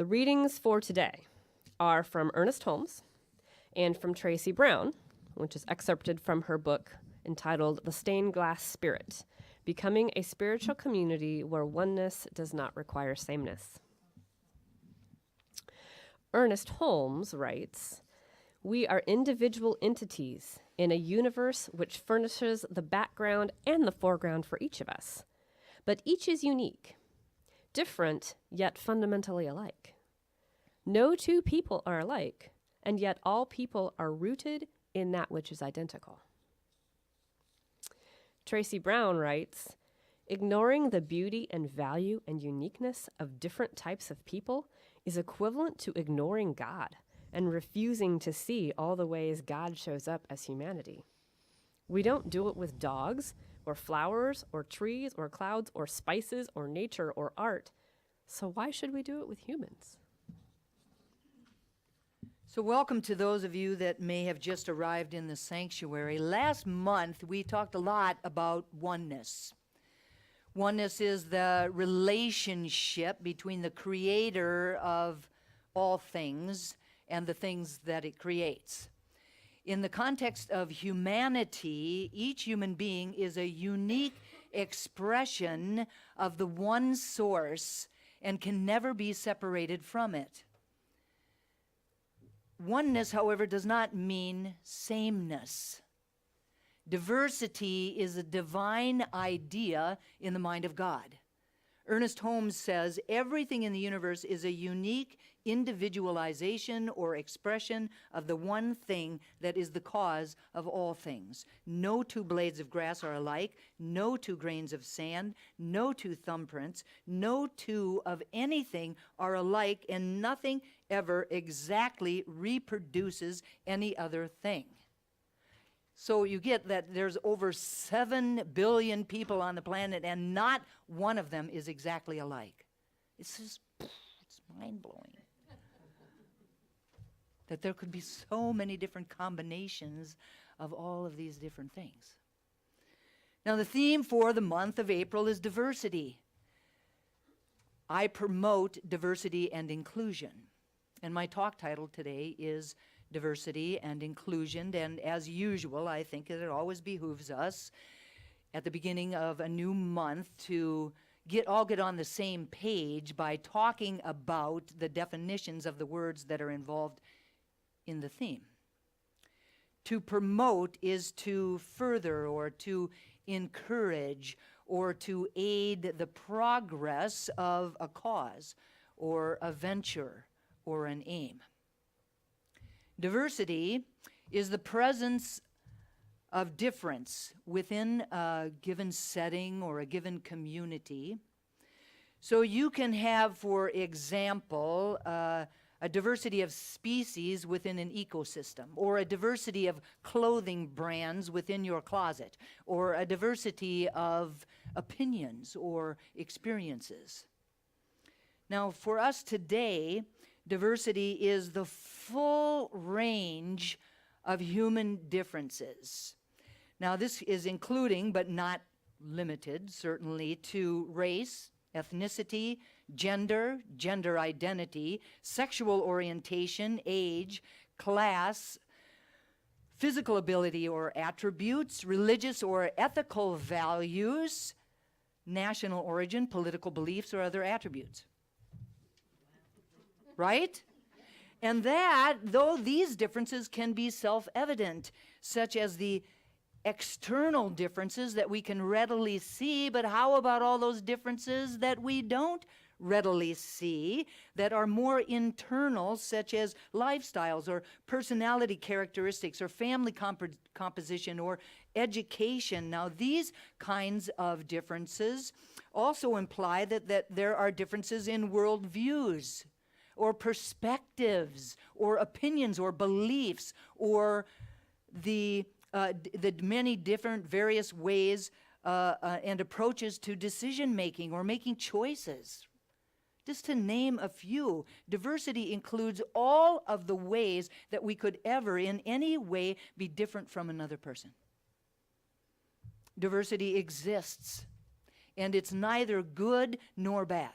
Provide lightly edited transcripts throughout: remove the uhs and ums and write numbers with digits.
The readings for today are from Ernest Holmes and from Tracy Brown, which is excerpted from her book entitled The Stained Glass Spirit, Becoming a Spiritual Community Where Oneness Does Not Require Sameness. Ernest Holmes writes, "We are individual entities in a universe which furnishes the background and the foreground for each of us. But each is unique, different, yet fundamentally alike. No two people are alike, and yet all people are rooted in that which is identical." Tracy Brown writes, "Ignoring the beauty and value and uniqueness of different types of people is equivalent to ignoring God and refusing to see all the ways God shows up as humanity. We don't do it with dogs or flowers or trees or clouds or spices or nature or art. So why should we do it with humans?" So welcome to those of you that may have just arrived in the sanctuary. Last month, we talked a lot about oneness. Oneness is the relationship between the creator of all things and the things that it creates. In the context of humanity, each human being is a unique expression of the one source and can never be separated from it. Oneness, however, does not mean sameness. Diversity is a divine idea in the mind of God. Ernest Holmes says, everything in the universe is a unique individualization or expression of the one thing that is the cause of all things. No two blades of grass are alike, no two grains of sand, no two thumbprints, no two of anything are alike, and nothing ever exactly reproduces any other thing. So you get that there's over 7 billion people on the planet, and not one of them is exactly alike. It's just, it's mind-blowing. That there could be so many different combinations of all of these different things. Now, the theme for the month of April is diversity. I promote diversity and inclusion. And my talk title today is Diversity and Inclusion. And as usual, I think that it always behooves us at the beginning of a new month to all get on the same page by talking about the definitions of the words that are involved in the theme. To promote is to further or to encourage or to aid the progress of a cause or a venture or an aim. Diversity is the presence of difference within a given setting or a given community. So you can have, for example, a diversity of species within an ecosystem, or a diversity of clothing brands within your closet, or a diversity of opinions or experiences. Now, for us today, diversity is the full range of human differences. Now, this is including, but not limited, certainly, to race, ethnicity, gender, gender identity, sexual orientation, age, class, physical ability or attributes, religious or ethical values, national origin, political beliefs, or other attributes. Right? And that, though these differences can be self-evident, such as the external differences that we can readily see, but how about all those differences that we don't readily see, that are more internal, such as lifestyles or personality characteristics or family composition or education? Now, these kinds of differences also imply that there are differences in worldviews or perspectives or opinions or beliefs or the many different various ways and approaches to decision making or making choices. Just to name a few, diversity includes all of the ways that we could ever in any way be different from another person. Diversity exists, and it's neither good nor bad.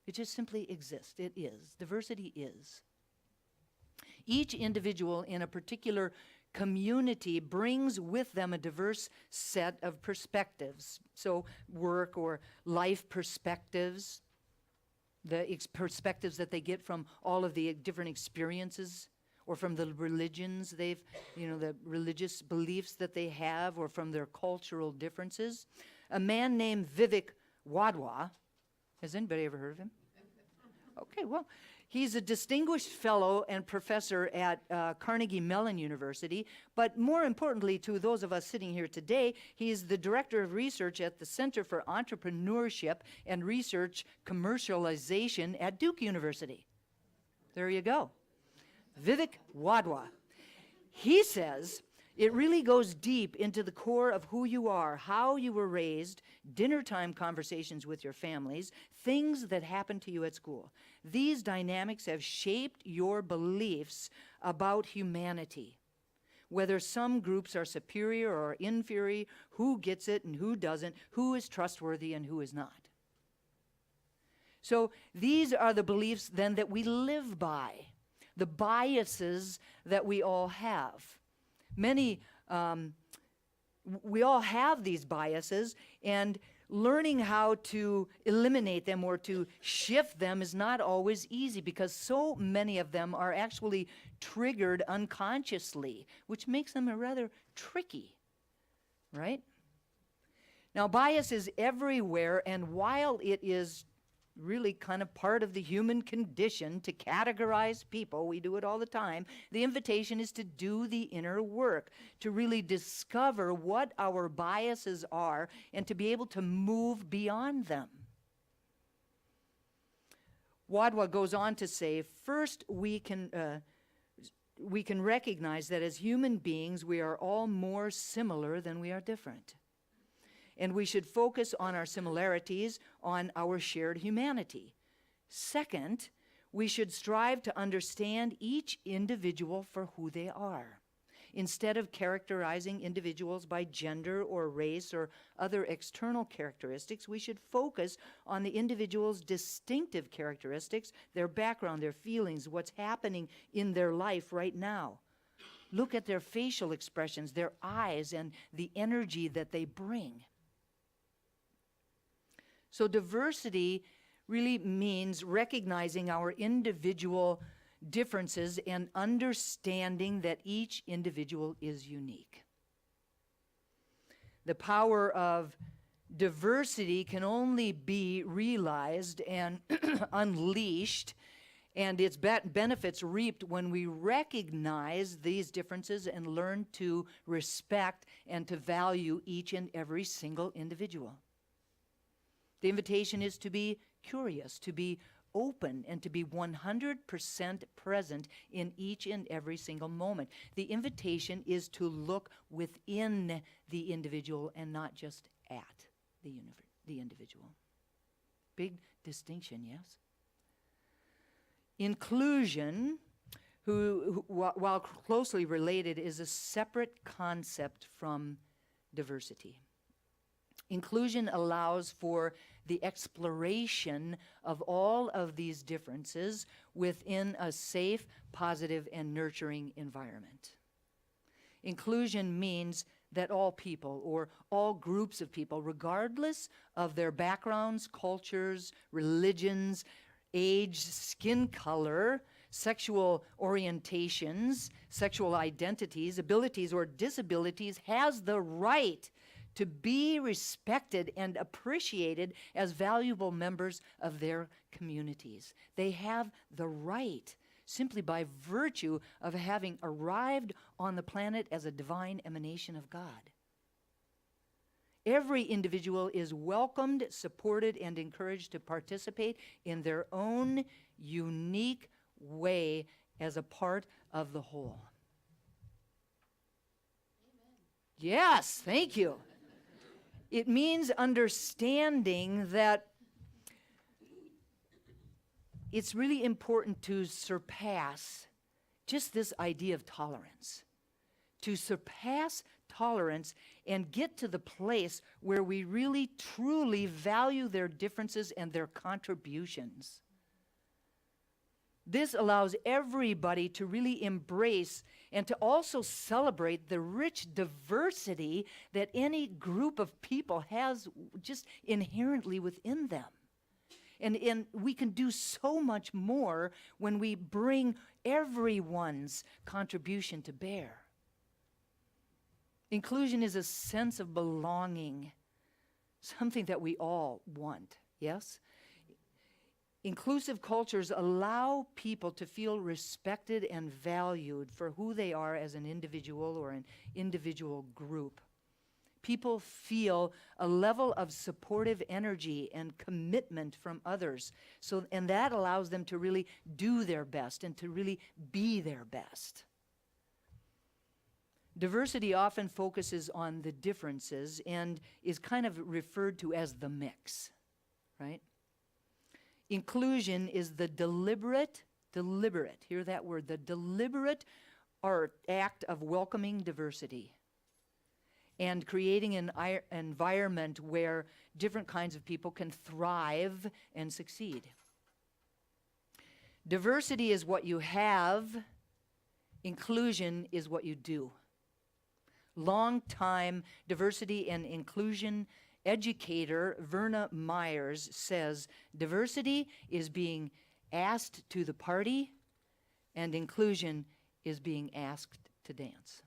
It just simply exists. It is. Diversity is. Each individual in a particular community brings with them a diverse set of perspectives. So work or life perspectives, the perspectives that they get from all of the different experiences, or from the religions the religious beliefs that they have, or from their cultural differences. A man named Vivek Wadhwa, has anybody ever heard of him? Okay, well, he's a distinguished fellow and professor at Carnegie Mellon University, but more importantly to those of us sitting here today, he's the director of research at the Center for Entrepreneurship and Research Commercialization at Duke University. There you go. Vivek Wadhwa. He says it really goes deep into the core of who you are, how you were raised, dinner time conversations with your families, things that happened to you at school. These dynamics have shaped your beliefs about humanity. Whether some groups are superior or inferior, who gets it and who doesn't, who is trustworthy and who is not. So these are the beliefs then that we live by, the biases that we all have. We all have these biases, and learning how to eliminate them or to shift them is not always easy, because so many of them are actually triggered unconsciously, which makes them rather tricky, right? Now, bias is everywhere, and while it is really kind of part of the human condition to categorize people, we do it all the time, the invitation is to do the inner work, to really discover what our biases are and to be able to move beyond them. Wadhwa goes on to say, first we can recognize that as human beings we are all more similar than we are different. And we should focus on our similarities, on our shared humanity. Second, we should strive to understand each individual for who they are. Instead of characterizing individuals by gender or race or other external characteristics, we should focus on the individual's distinctive characteristics, their background, their feelings, what's happening in their life right now. Look at their facial expressions, their eyes, and the energy that they bring. So diversity really means recognizing our individual differences and understanding that each individual is unique. The power of diversity can only be realized and unleashed, and its benefits reaped when we recognize these differences and learn to respect and to value each and every single individual. The invitation is to be curious, to be open, and to be 100% present in each and every single moment. The invitation is to look within the individual and not just at the individual. Big distinction, yes? Inclusion, while closely related, is a separate concept from diversity. Inclusion allows for the exploration of all of these differences within a safe, positive, and nurturing environment. Inclusion means that all people or all groups of people, regardless of their backgrounds, cultures, religions, age, skin color, sexual orientations, sexual identities, abilities, or disabilities, has the right to be respected and appreciated as valuable members of their communities. They have the right, simply by virtue of having arrived on the planet as a divine emanation of God. Every individual is welcomed, supported, and encouraged to participate in their own unique way as a part of the whole. Amen. Yes, thank you. It means understanding that it's really important to surpass just this idea of tolerance. To surpass tolerance, and get to the place where we really truly value their differences and their contributions. This allows everybody to really embrace and to also celebrate the rich diversity that any group of people has just inherently within them. And we can do so much more when we bring everyone's contribution to bear. Inclusion is a sense of belonging, something that we all want, yes? Inclusive cultures allow people to feel respected and valued for who they are as an individual or an individual group. People feel a level of supportive energy and commitment from others. And that allows them to really do their best and to really be their best. Diversity often focuses on the differences and is kind of referred to as the mix, right? Inclusion is the deliberate, hear that word, the deliberate act of welcoming diversity and creating an environment where different kinds of people can thrive and succeed. Diversity is what you have, inclusion is what you do. Long-time diversity and inclusion educator Verna Myers says, diversity is being asked to the party, and inclusion is being asked to dance.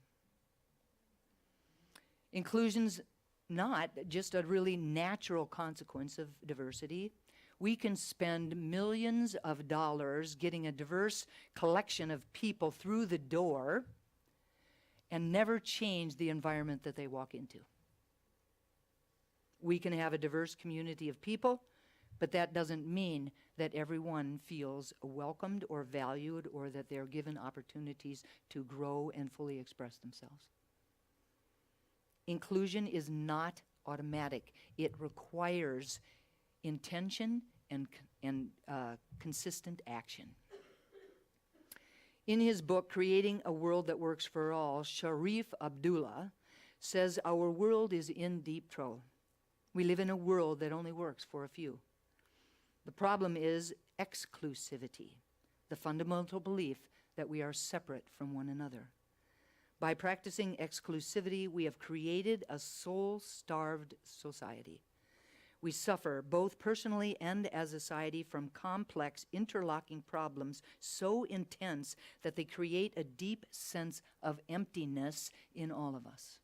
Inclusion's not just a really natural consequence of diversity. We can spend millions of dollars getting a diverse collection of people through the door and never change the environment that they walk into. We can have a diverse community of people, but that doesn't mean that everyone feels welcomed or valued or that they're given opportunities to grow and fully express themselves. Inclusion is not automatic. It requires intention and consistent action. In his book, Creating a World That Works for All, Sharif Abdullah says, our world is in deep trouble. We live in a world that only works for a few. The problem is exclusivity, the fundamental belief that we are separate from one another. By practicing exclusivity, we have created a soul-starved society. We suffer, both personally and as a society, from complex, interlocking problems so intense that they create a deep sense of emptiness in all of us.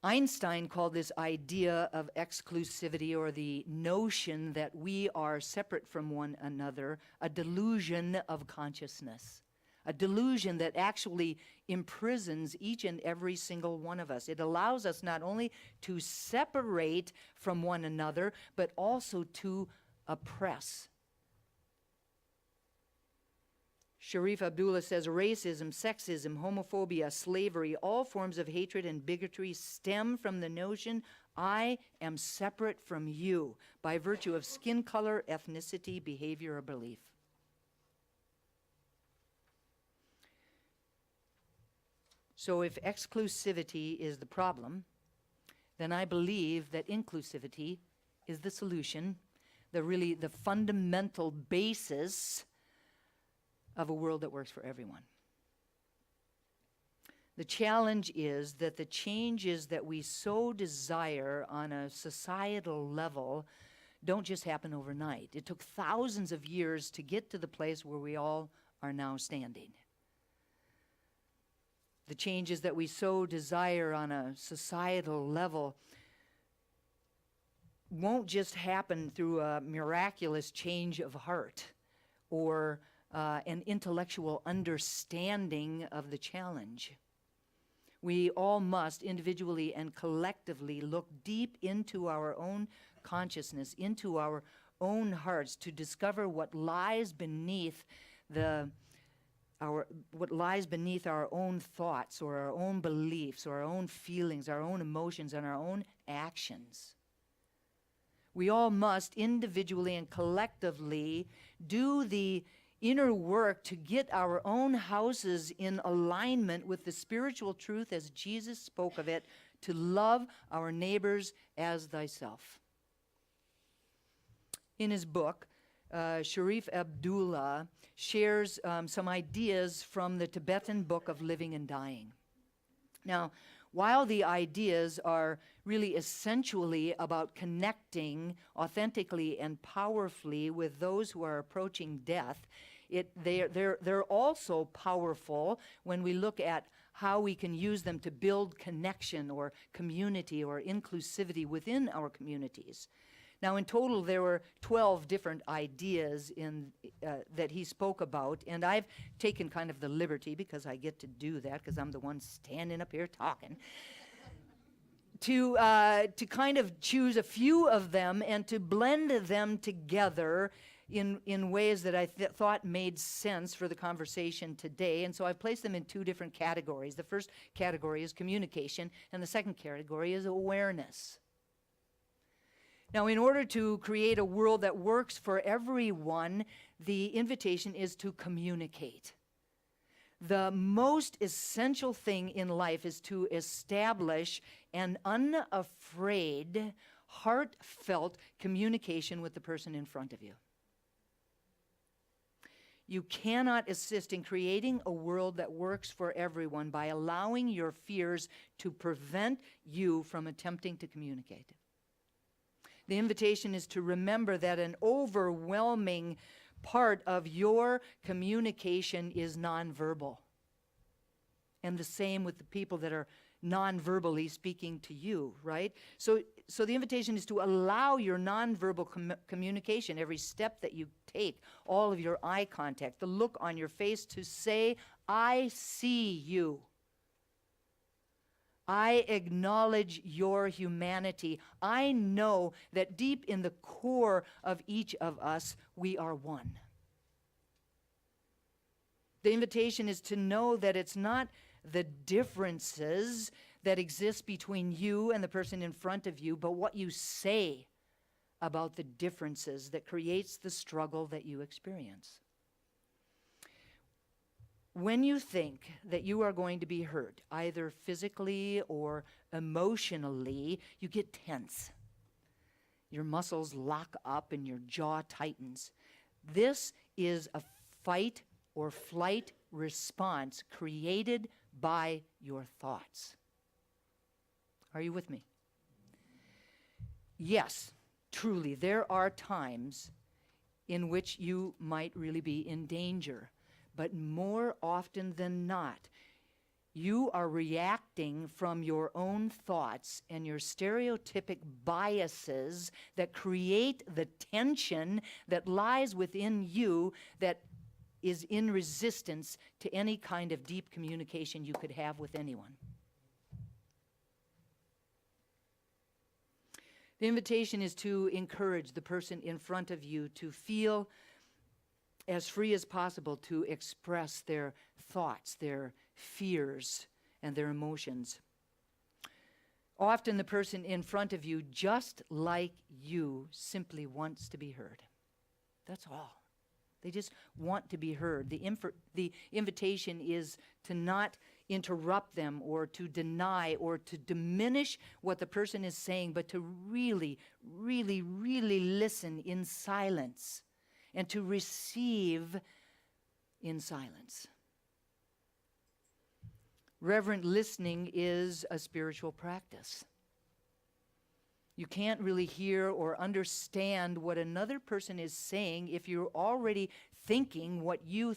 Einstein called this idea of exclusivity, or the notion that we are separate from one another, a delusion of consciousness. A delusion that actually imprisons each and every single one of us. It allows us not only to separate from one another, but also to oppress. Sharif Abdullah says, racism, sexism, homophobia, slavery, all forms of hatred and bigotry stem from the notion, I am separate from you, by virtue of skin color, ethnicity, behavior, or belief. So if exclusivity is the problem, then I believe that inclusivity is the solution, the fundamental basis of a world that works for everyone. The challenge is that the changes that we so desire on a societal level don't just happen overnight. It took thousands of years to get to the place where we all are now standing. The changes that we so desire on a societal level won't just happen through a miraculous change of heart or an intellectual understanding of the challenge. We all must individually and collectively look deep into our own consciousness, into our own hearts, to discover what lies beneath our own thoughts or our own beliefs or our own feelings, our own emotions, and our own actions. We all must individually and collectively do the inner work to get our own houses in alignment with the spiritual truth as Jesus spoke of it, to love our neighbors as thyself. In his book, Sharif Abdullah shares some ideas from the Tibetan Book of Living and Dying. Now, while the ideas are really essentially about connecting authentically and powerfully with those who are approaching death, they're also powerful when we look at how we can use them to build connection or community or inclusivity within our communities. Now, in total, there were 12 different ideas that he spoke about, and I've taken kind of the liberty, because I get to do that, because I'm the one standing up here talking, to kind of choose a few of them and to blend them together in ways that I thought made sense for the conversation today. And so I've placed them in two different categories. The first category is communication, and the second category is awareness. Now, in order to create a world that works for everyone, the invitation is to communicate. The most essential thing in life is to establish an unafraid, heartfelt communication with the person in front of you. You cannot assist in creating a world that works for everyone by allowing your fears to prevent you from attempting to communicate. The invitation is to remember that an overwhelming part of your communication is nonverbal. And the same with the people that are non-verbally speaking to you, right? So the invitation is to allow your nonverbal communication, every step that you take, all of your eye contact, the look on your face, to say, I see you. I acknowledge your humanity. I know that deep in the core of each of us, we are one. The invitation is to know that it's not the differences that exist between you and the person in front of you, but what you say about the differences that creates the struggle that you experience. When you think that you are going to be hurt, either physically or emotionally, you get tense. Your muscles lock up and your jaw tightens. This is a fight or flight response created by your thoughts. Are you with me? Yes, truly, there are times in which you might really be in danger. But more often than not, you are reacting from your own thoughts and your stereotypic biases that create the tension that lies within you that is in resistance to any kind of deep communication you could have with anyone. The invitation is to encourage the person in front of you to feel as free as possible to express their thoughts, their fears, and their emotions. Often the person in front of you, just like you, simply wants to be heard. That's all. They just want to be heard. The invitation is to not interrupt them or to deny or to diminish what the person is saying, but to really, really, really listen in silence and to receive in silence. Reverent listening is a spiritual practice. You can't really hear or understand what another person is saying if you're already thinking what you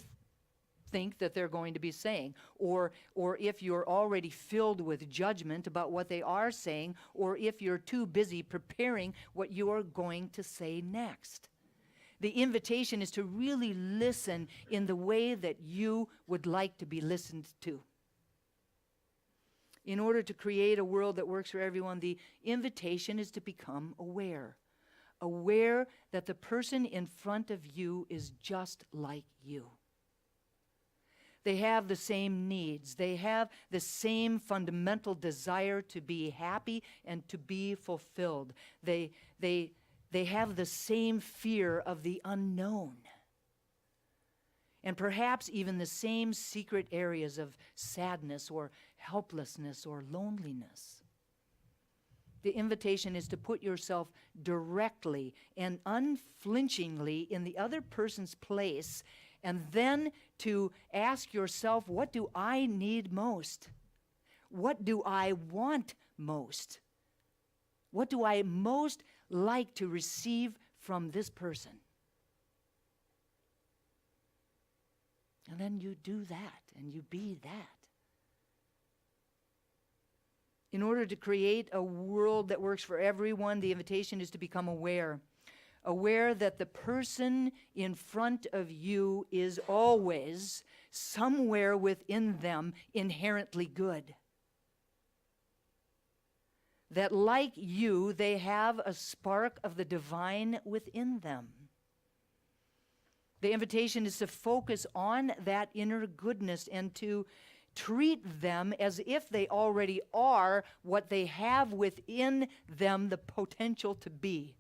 think that they're going to be saying, or if you're already filled with judgment about what they are saying, or if you're too busy preparing what you're going to say next. The invitation is to really listen in the way that you would like to be listened to. In order to create a world that works for everyone, the invitation is to become aware. Aware that the person in front of you is just like you. They have the same needs. They have the same fundamental desire to be happy and to be fulfilled. They have the same fear of the unknown. and perhaps even the same secret areas of sadness or helplessness or loneliness. The invitation is to put yourself directly and unflinchingly in the other person's place, and then to ask yourself, what do I need most? What do I want most? What do I most like to receive from this person? And then you do that, and you be that. In order to create a world that works for everyone, the invitation is to become aware. Aware that the person in front of you is always, somewhere within them, inherently good. That like you, they have a spark of the divine within them. The invitation is to focus on that inner goodness and to treat them as if they already are what they have within them the potential to be: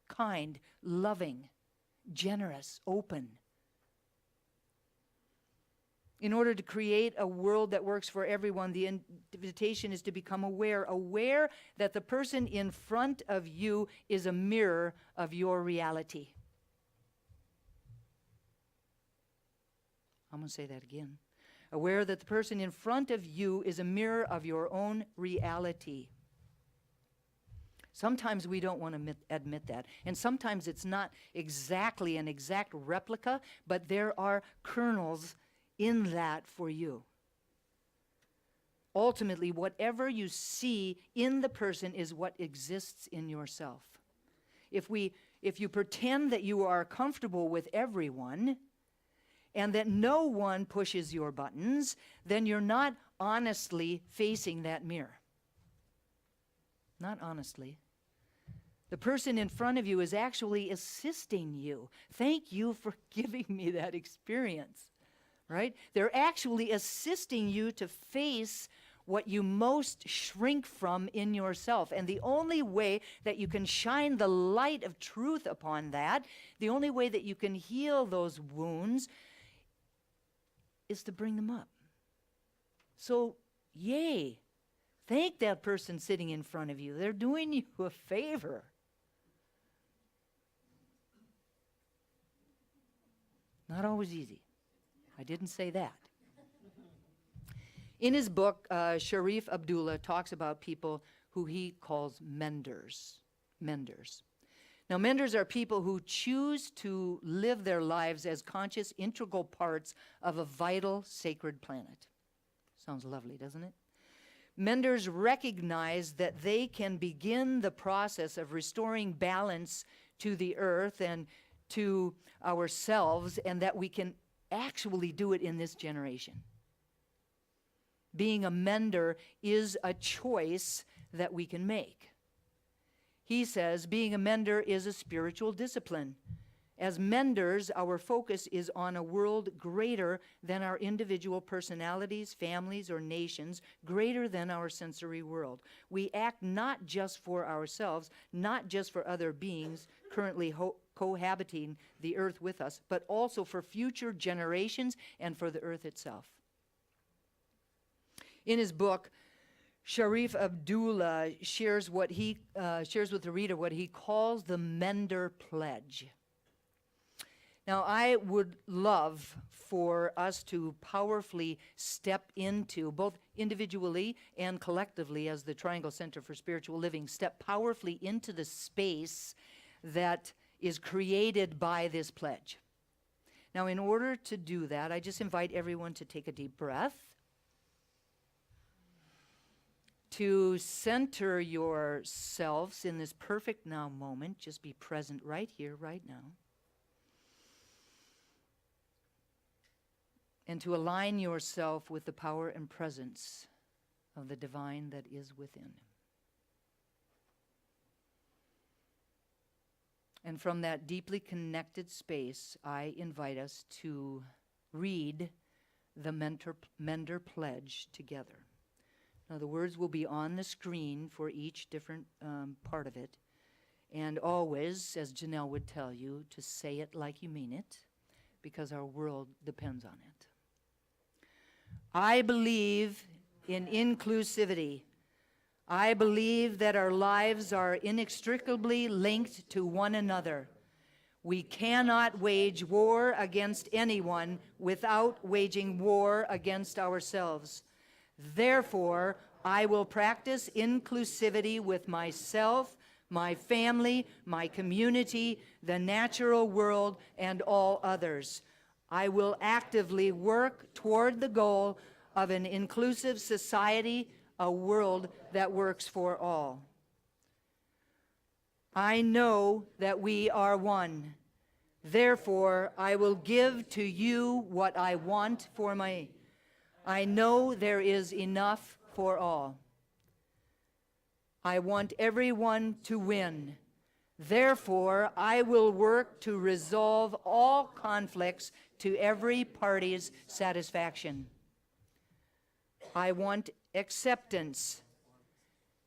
kind, loving, generous, open. In order to create a world that works for everyone, the invitation is to become aware that the person in front of you is a mirror of your reality. I'm going to say that again. Aware that the person in front of you is a mirror of your own reality. Sometimes we don't want to admit that. And sometimes it's not exactly an exact replica, but there are kernels in that for you. Ultimately, whatever you see in the person is what exists in yourself. If you pretend that you are comfortable with everyone, and that no one pushes your buttons, then you're not honestly facing that mirror. Not honestly. The person in front of you is actually assisting you. Thank you for giving me that experience, right? They're actually assisting you to face what you most shrink from in yourself. And the only way that you can shine the light of truth upon that, the only way that you can heal those wounds, is to bring them up. So, yay. Thank that person sitting in front of you. They're doing you a favor. Not always easy. I didn't say that. In his book, Sharif Abdullah talks about people who he calls menders. Menders. Now, menders are people who choose to live their lives as conscious, integral parts of a vital, sacred planet. Sounds lovely, doesn't it? Menders recognize that they can begin the process of restoring balance to the earth and to ourselves, and that we can actually do it in this generation. Being a mender is a choice that we can make. He says being a mender is a spiritual discipline. As menders, our focus is on a world greater than our individual personalities, families, or nations, greater than our sensory world. We act not just for ourselves, not just for other beings currently cohabiting the earth with us, but also for future generations and for the earth itself. In his book, Sharif Abdullah shares with the reader what he calls the Mender Pledge. Now, I would love for us to powerfully step into, both individually and collectively as the Triangle Center for Spiritual Living, step powerfully into the space that is created by this pledge. Now, in order to do that, I just invite everyone to take a deep breath, to center yourselves in this perfect now moment. Just be present right here, right now. And to align yourself with the power and presence of the divine that is within. And from that deeply connected space, I invite us to read the Mender Pledge together. Now, the words will be on the screen for each different part of it. And always, as Janelle would tell you, to say it like you mean it. because our world depends on it. I believe in inclusivity. I believe that our lives are inextricably linked to one another. We cannot wage war against anyone without waging war against ourselves. Therefore, I will practice inclusivity with myself, my family, my community, the natural world, and all others. I will actively work toward the goal of an inclusive society, a world that works for all. I know that we are one. Therefore, I will give to you what I want for me. I know there is enough for all. I want everyone to win. Therefore, I will work to resolve all conflicts to every party's satisfaction. I want acceptance.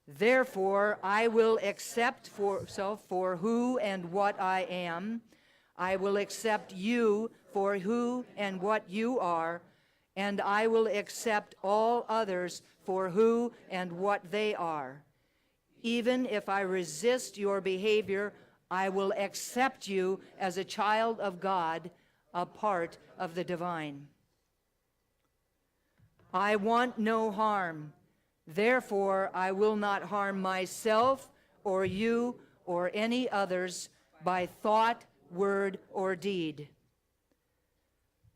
Therefore, I will accept for who and what I am. I will accept you for who and what you are, and I will accept all others for who and what they are. Even if I resist your behavior, I will accept you as a child of God, a part of the divine. I want no harm. Therefore, I will not harm myself or you or any others by thought, word, or deed.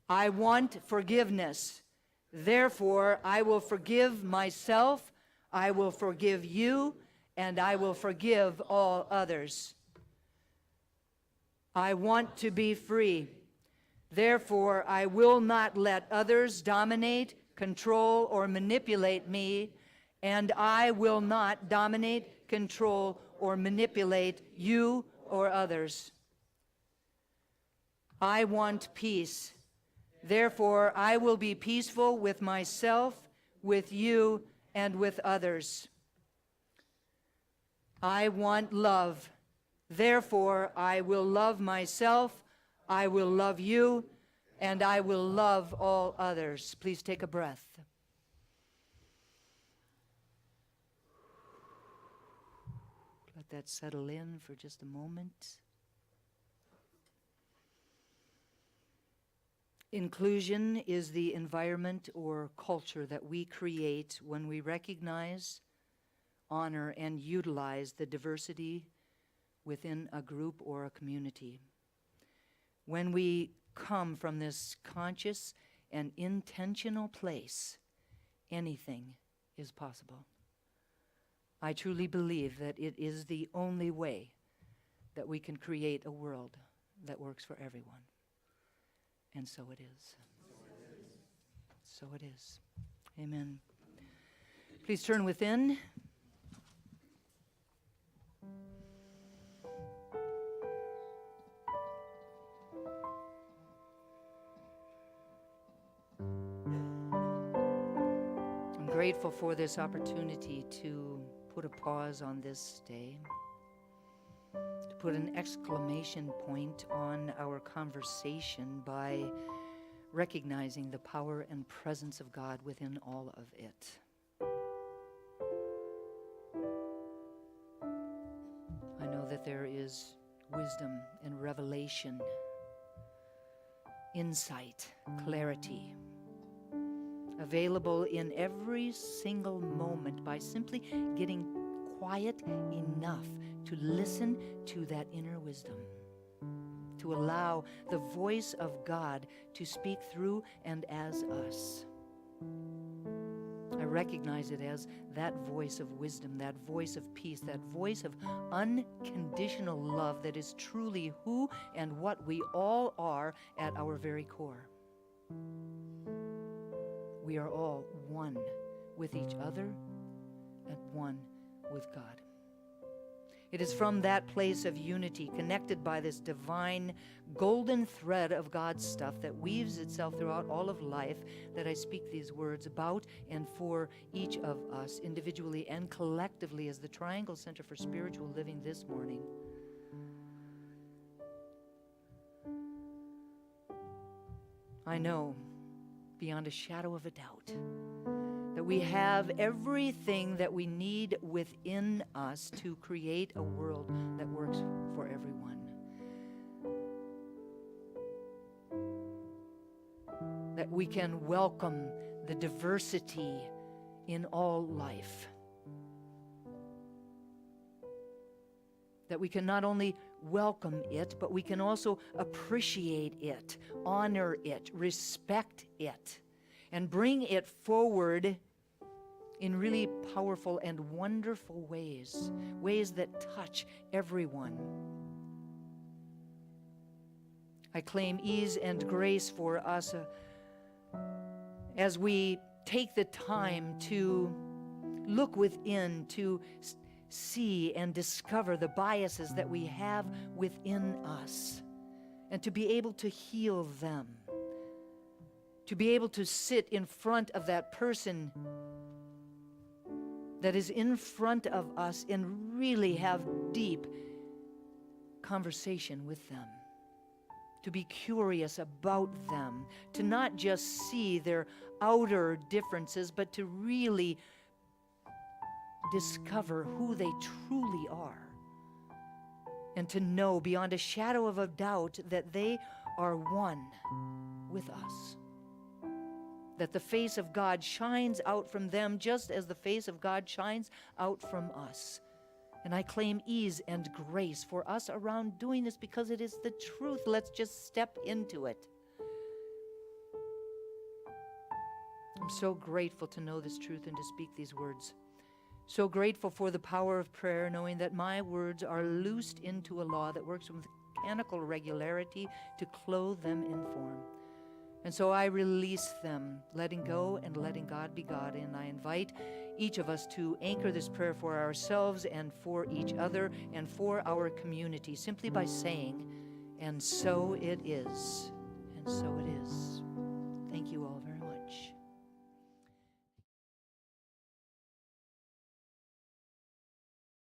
I want forgiveness. Therefore, I will forgive myself, I will forgive you, and I will forgive all others. I want to be free. Therefore, I will not let others dominate, control, or manipulate me, and I will not dominate, control, or manipulate you or others. I want peace. Therefore, I will be peaceful with myself, with you, and with others. I want love. Therefore, I will love myself, I will love you, and I will love all others. Please take a breath. Let that settle in for just a moment. Inclusion is the environment or culture that we create when we recognize, honor, and utilize the diversity within a group or a community. When we come from this conscious and intentional place, anything is possible. I truly believe that it is the only way that we can create a world that works for everyone. And so it is. So it is. Amen. Please turn within. I'm grateful for this opportunity to put a pause on this day, to put an exclamation point on our conversation by recognizing the power and presence of God within all of it. I know that there is wisdom and revelation, insight, clarity, available in every single moment by simply getting quiet enough to listen to that inner wisdom, to allow the voice of God to speak through and as us. I recognize it as that voice of wisdom, that voice of peace, that voice of unconditional love that is truly who and what we all are at our very core. We are all one with each other and one with God. It is from that place of unity, connected by this divine golden thread of God's stuff that weaves itself throughout all of life, that I speak these words about and for each of us, individually and collectively, as the Triangle Center for Spiritual Living this morning. I know beyond a shadow of a doubt that we have everything that we need within us to create a world that works for everyone. That we can welcome the diversity in all life. That we can not only welcome it, but we can also appreciate it, honor it, respect it, and bring it forward in really powerful and wonderful ways, ways that touch everyone. I claim ease and grace for us as we take the time to look within, to see and discover the biases that we have within us, and to be able to heal them, to be able to sit in front of that person that is in front of us and really have deep conversation with them, to be curious about them, to not just see their outer differences, but to really discover who they truly are, and to know beyond a shadow of a doubt that they are one with us, that the face of God shines out from them just as the face of God shines out from us. And I claim ease and grace for us around doing this because it is the truth. Let's just step into it. I'm so grateful to know this truth and to speak these words. So grateful for the power of prayer, knowing that my words are loosed into a law that works with mechanical regularity to clothe them in form. And so I release them, letting go and letting God be God. And I invite each of us to anchor this prayer for ourselves and for each other and for our community, simply by saying, "And so it is, and so it is."